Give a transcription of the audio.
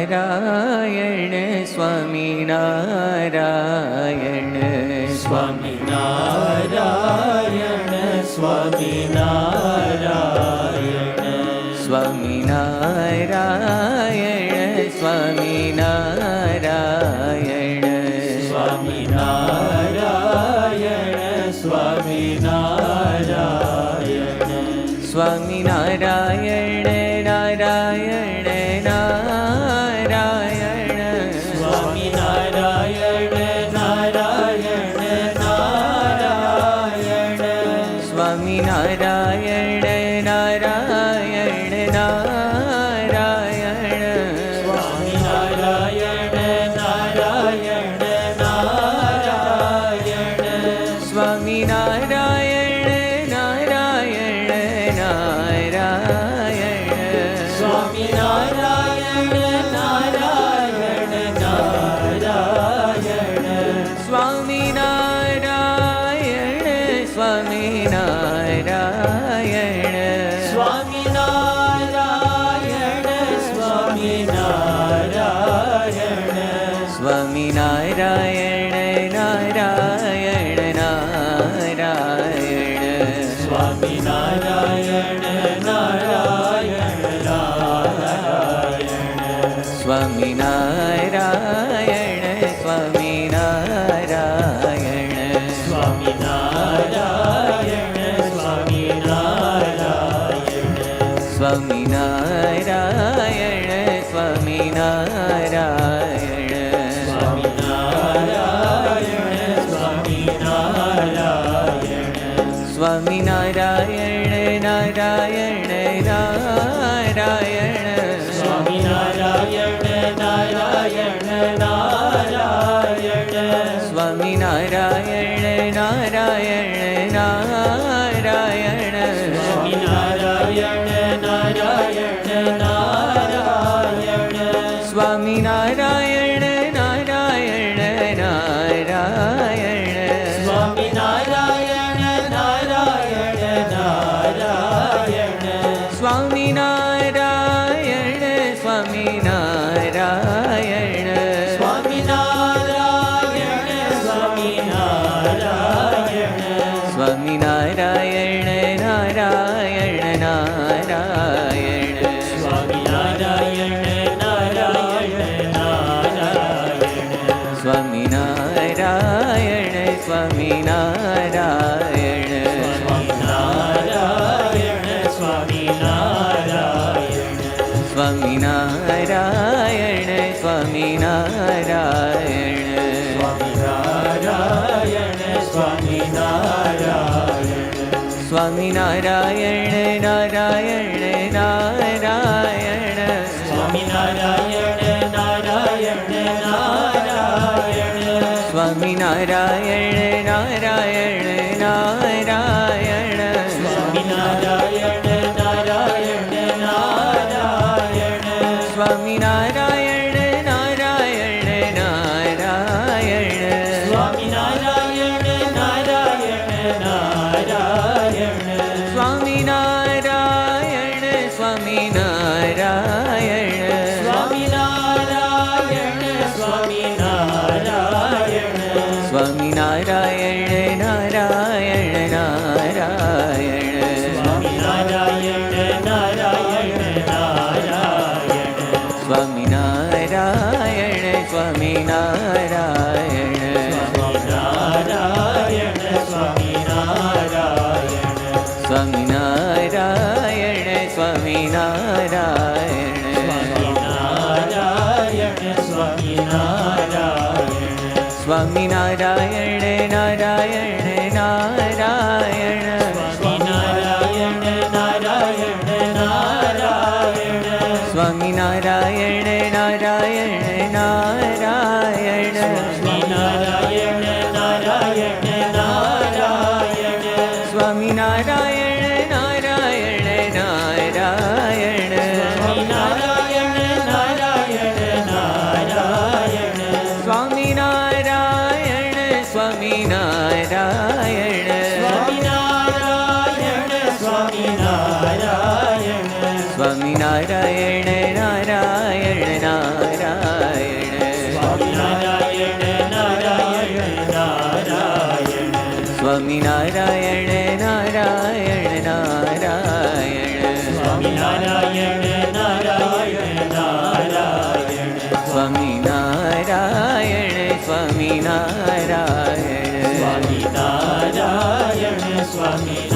Swaminarayan Swaminarayan Swaminarayan Swaminarayan Swaminarayan Swaminarayan Swaminarayan Swaminarayan Swaminarayan Narayan Narayan Swaminarayan Narayan Narayan Swaminarayan Narayan Narayan Swaminarayan Narayan Narayan Swaminarayan Narayan Narayan Swaminarayan Narayan Narayan Swaminarayan Swaminarayan Swaminarayan Swaminarayan Swaminarayan Narayan Narayan Swaminarayan Narayan Narayan Swaminarayan Swaminarayan Swaminarayan Swaminarayan Swaminarayan Swaminarayan Swaminarayan Swaminarayan Narayan Narayan Swaminarayan Narayan Narayan Swaminarayan Narayan Narayan Swaminarayan Narayan Narayan Swaminarayan Narayan Narayan Swaminarayan Narayan Narayan Swaminarayan Swaminarayan Swaminarayan Swaminarayan Swaminarayan Narayan Narayan Swaminarayan Narayan Narayan Swaminarayan Swaminarayan Swaminarayan Swaminarayan Swaminarayan Swaminarayan Swaminarayan Narayan Swaminarayan Narayan Narayan Swaminarayan Narayan Narayan Swaminarayan Narayan Narayan Swaminarayan Narayan Narayan Swaminarayan Narayan Narayan Swaminarayan Swaminarayan Swaminarayan Swaminarayan Swaminarayan Narayan Narayan Swaminarayan Narayan Narayan Swaminarayan Swaminarayan Swaminarayan Swaminarayan Swaminarayan Swaminarayan Swaminarayan Swaminarayan Swaminarayan Narayan Narayan Swaminarayan Narayan Narayan Swaminarayan Narayan Narayan Swaminarayan Narayan Narayan Swaminarayan Narayan Narayan Swaminarayan Narayan Narayan Swaminarayan Swaminarayan Swaminarayan Swaminarayan Swaminarayan Narayan Narayan Swaminarayan Narayan Narayan Swaminarayan Narayan Narayan Swaminarayan Narayan Narayan Swaminarayan Swaminarayan Swaminarayan Swami